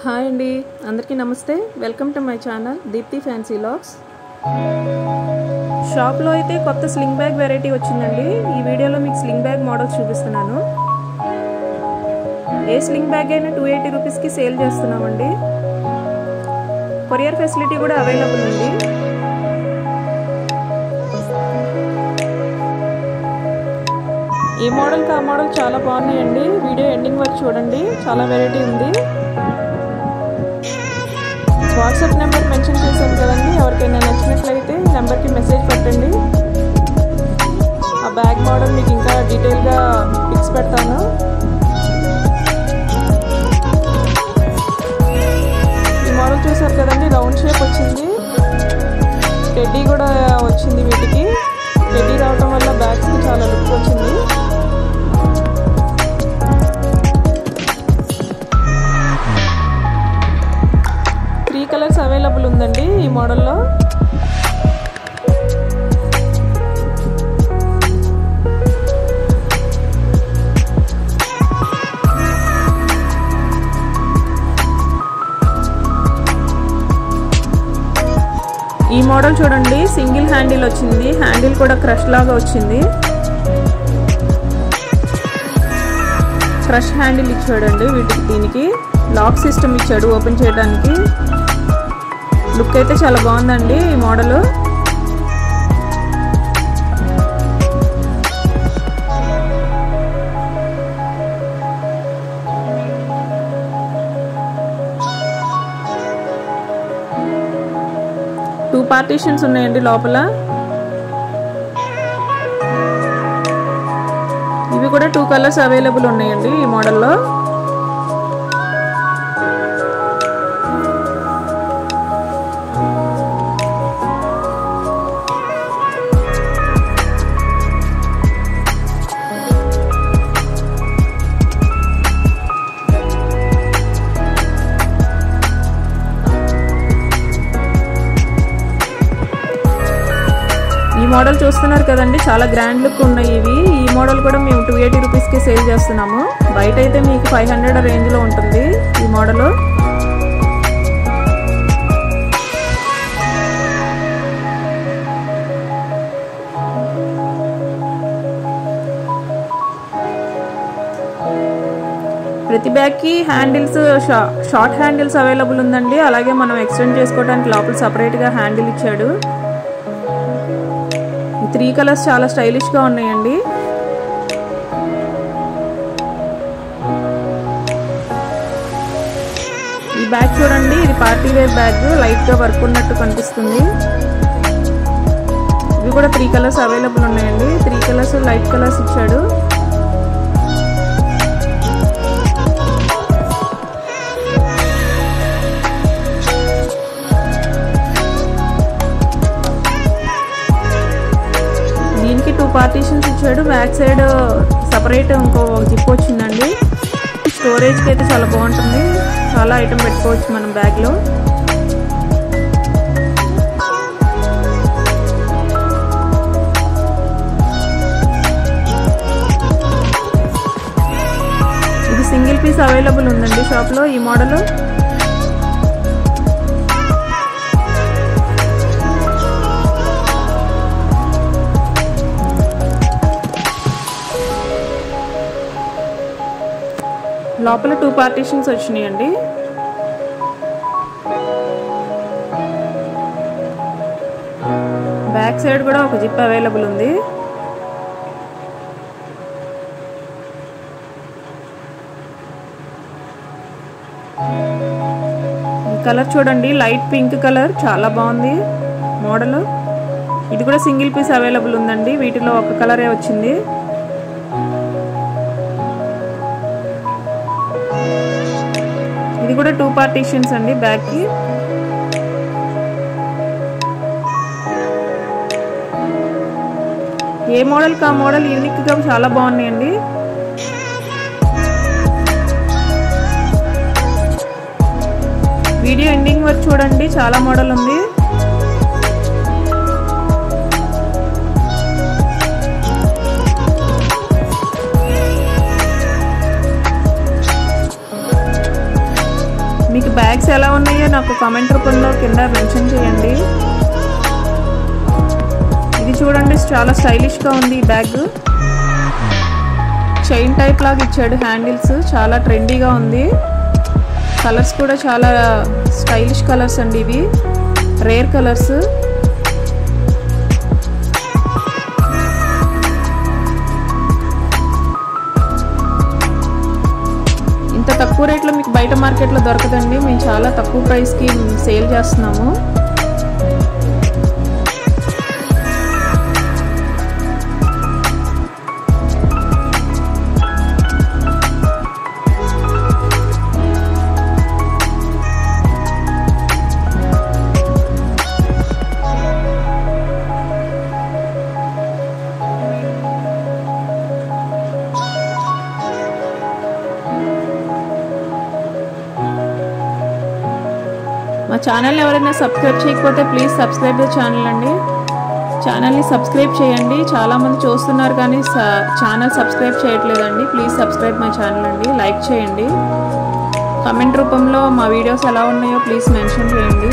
Hi అండి, అందరికీ నమస్తే. Welcome to my channel Deepthi fancy logs. షాప్లో అయితే కొత్త స్లింగ్ బ్యాగ్ వెరైటీ వచ్చిందండి. ఈ వీడియోలో మీకు స్లింగ్ బ్యాగ్ మోడల్స్ చూపిస్తున్నాను. ఏ స్లింగ్ బ్యాగ్ అయినా 280 రూపీస్కి సేల్ చేస్తున్నామండి. కొరియర్ ఫెసిలిటీ కూడా అవైలబుల్ ఉంది. ఈ మోడల్కి ఆ మోడల్ చాలా బాగున్నాయండి. వీడియో ఎండింగ్ వరకు చూడండి, చాలా వెరైటీ ఉంది. వాట్సాప్ నెంబర్ మెన్షన్ చేశాను కదండి, ఎవరికైనా నచ్చినట్లయితే నెంబర్కి మెసేజ్ పెట్టండి. ఆ బ్యాగ్ మోడల్ మీకు ఇంకా డీటెయిల్గా పిక్స్ పెడతాను. ఈ మోడల్ చూసారు కదండి, రౌండ్ షేప్ వచ్చింది. టెడ్డీ కూడా వచ్చింది. వీటికి టెడ్డీ రావడం వల్ల బ్యాగ్స్కి చాలా లుక్ వచ్చింది. కలర్స్ అవైలబుల్ ఉందండి ఈ మోడల్లో. ఈ మోడల్ చూడండి, సింగిల్ హ్యాండిల్ వచ్చింది. హ్యాండిల్ కూడా క్రష్ లాగా వచ్చింది. క్రష్ హ్యాండిల్ ఇచ్చాడండి. దీనికి లాక్ సిస్టమ్ ఇచ్చాడు ఓపెన్ చేయడానికి. లుక్ అయితే చాలా బాగుందండి ఈ మోడల్. టూ పార్టీషన్స్ ఉన్నాయండి లోపల. ఇవి కూడా 2 కలర్స్ అవైలబుల్ ఉన్నాయండి ఈ మోడల్లో. ఈ మోడల్ చూస్తున్నారు కదండి, చాలా గ్రాండ్ లుక్ ఉన్నాయి ఇవి. ఈ మోడల్ కూడా మేము 280 రూపీస్కి సేల్ చేస్తున్నాము. బయట అయితే మీకు 500 రేంజ్లో ఉంటుంది ఈ మోడల్. ప్రతి బ్యాగ్కి హ్యాండిల్స్ షార్ట్ హ్యాండిల్స్ అవైలబుల్ ఉందండి. అలాగే మనం ఎక్స్టెండ్ చేసుకోవడానికి లోపల సపరేట్గా హ్యాండిల్ ఇచ్చాడు. 3 కలర్స్ చాలా స్టైలిష్గా ఉన్నాయండి. ఈ బ్యాగ్ చూడండి, ఇది పార్టీ వేర్ బ్యాగ్. లైట్గా వర్క్ ఉన్నట్టు కనిపిస్తుంది. ఇవి కూడా 3 కలర్స్ అవైలబుల్ ఉన్నాయండి. 3 కలర్స్ లైట్ కలర్స్ ఇచ్చాడు. దీనికి 2 పార్టీషన్స్ ఇచ్చాడు. బ్యాక్ సైడ్ సపరేట్ ఇంకో జిప్ వచ్చిందండి. స్టోరేజ్కి అయితే చాలా బాగుంటుంది. చాలా ఐటమ్ పెట్టుకోవచ్చు మనం బ్యాగ్లో. ఇది సింగిల్ పీస్ అవైలబుల్ ఉందండి షాప్లో ఈ మోడల్. లోపల 2 పార్టీషన్స్ వచ్చినాయండి. బ్యాక్ సైడ్ కూడా ఒక జిప్ అవైలబుల్ ఉంది. ఈ కలర్ చూడండి, లైట్ పింక్ కలర్, చాలా బాగుంది మోడల్. ఇది కూడా సింగిల్ పీస్ అవైలబుల్ ఉందండి. వీటిలో ఒక కలరే వచ్చింది. ఇది కూడా 2 పార్టీషన్స్ అండి బ్యాగ్కి. ఏ మోడల్కి ఆ మోడల్ యూనిక్గా చాలా బాగున్నాయండి. వీడియో ఎండింగ్ వరకు చూడండి, చాలా మోడల్ ఉంది. మీకు బ్యాగ్స్ ఎలా ఉన్నాయో నాకు కామెంట్ రూపంలో కింద మెన్షన్ చేయండి. ఇది చూడండి, చాలా స్టైలిష్గా ఉంది ఈ బ్యాగ్. చైన్ టైప్ లాగా ఇచ్చాడు హ్యాండిల్స్, చాలా ట్రెండీగా ఉంది. కలర్స్ కూడా చాలా స్టైలిష్ కలర్స్ అండి, ఇవి రేర్ కలర్స్. ఇంత తక్కువ రేట్లో మీకు బయట మార్కెట్లో దొరకదండి, మేము చాలా తక్కువ ప్రైస్కి సేల్ చేస్తున్నాము. మా ఛానల్ని ఎవరైనా సబ్స్క్రైబ్ చేయకపోతే ప్లీజ్ సబ్స్క్రైబ్ ద ఛానల్ అండి. ఛానల్ని సబ్స్క్రైబ్ చేయండి. చాలామంది చూస్తున్నారు కానీ ఛానల్ సబ్స్క్రైబ్ చేయట్లేదండి. ప్లీజ్ సబ్స్క్రైబ్ మై ఛానల్ అండి. లైక్ చేయండి. కమెంట్ రూపంలో మా వీడియోస్ ఎలా ఉన్నాయో ప్లీజ్ మెన్షన్ చేయండి.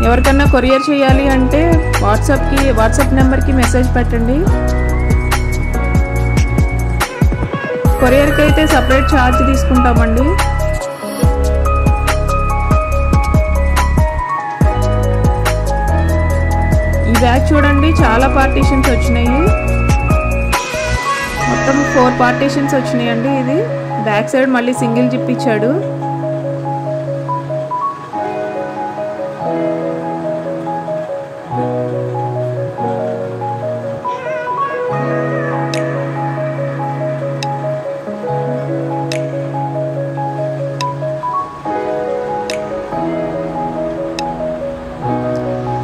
ఎవరికన్నా కొరియర్ చేయాలి అంటే వాట్సాప్ నెంబర్కి మెసేజ్ పెట్టండి. కొరియర్కి అయితే సపరేట్ ఛార్జ్ తీసుకుంటామండి. ఈ బ్యాగ్ చూడండి, చాలా పార్టీషన్స్ వచ్చినాయి. మొత్తం 4 పార్టీషన్స్ వచ్చినాయండి. ఇది బ్యాక్ సైడ్ మళ్ళీ సింగిల్ జిప్ ఇచ్చాడు.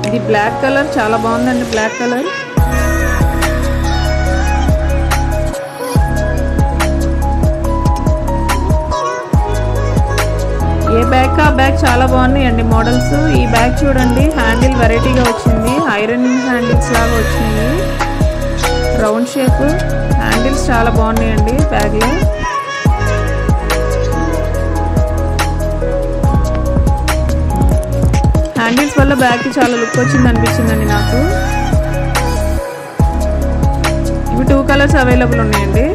ఇది బ్లాక్ కలర్, చాలా బాగుందండి బ్లాక్ కలర్. ఏ బ్యాగ్ ఆ బ్యాగ్ చాలా బాగున్నాయండి మోడల్స్. ఈ బ్యాగ్ చూడండి, హ్యాండిల్ వెరైటీగా వచ్చింది, ఐరన్ హ్యాండిల్స్ లాగా వచ్చినాయి, రౌండ్ షేప్ హ్యాండిల్స్ చాలా బాగున్నాయండి బ్యాగ్లో. హ్యాండిల్స్ వల్ల బ్యాగ్కి చాలా లుక్ వచ్చింది అనిపించిందండి నాకు. ఇవి 2 కలర్స్ అవైలబుల్ ఉన్నాయండి.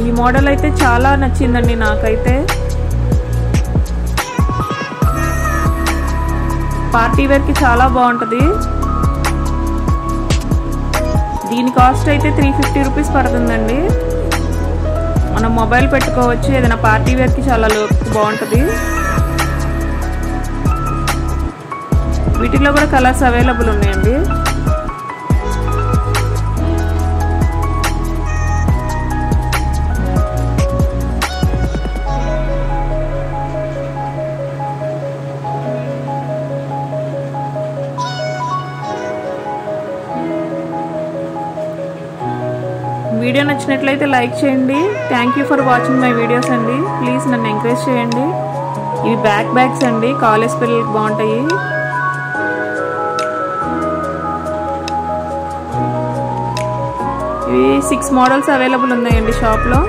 ఈ మోడల్ అయితే చాలా నచ్చిందండి నాకైతే. పార్టీ వేర్కి చాలా బాగుంటుంది. దీని కాస్ట్ అయితే 350 రూపీస్ పడుతుందండి. మనం మొబైల్ పెట్టుకోవచ్చు, ఏదైనా పార్టీ వేర్కి చాలా లుక్ బాగుంటుంది. వీటిలో కూడా కలర్స్ అవైలబుల్ ఉన్నాయండి. వీడియో నచ్చినట్లయితే లైక్ చేయండి. Thank you for watching my videos అండి. ప్లీజ్ నన్ను ఎంకరేజ్ చేయండి. ఇవి బ్యాగ్స్ అండి, కాలేజ్ పిల్లలకి బాగుంటాయి. ఇవి 6 మోడల్స్ అవైలబుల్ ఉన్నాయండి షాప్లో.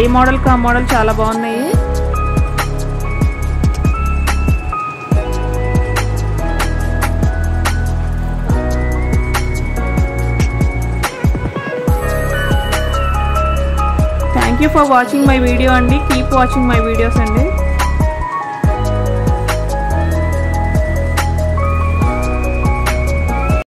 ఏ మోడల్కి ఆ మోడల్ చాలా బాగున్నాయి. Thank you for watching my video అండి. కీప్ వాచింగ్ మై వీడియోస్ అండి.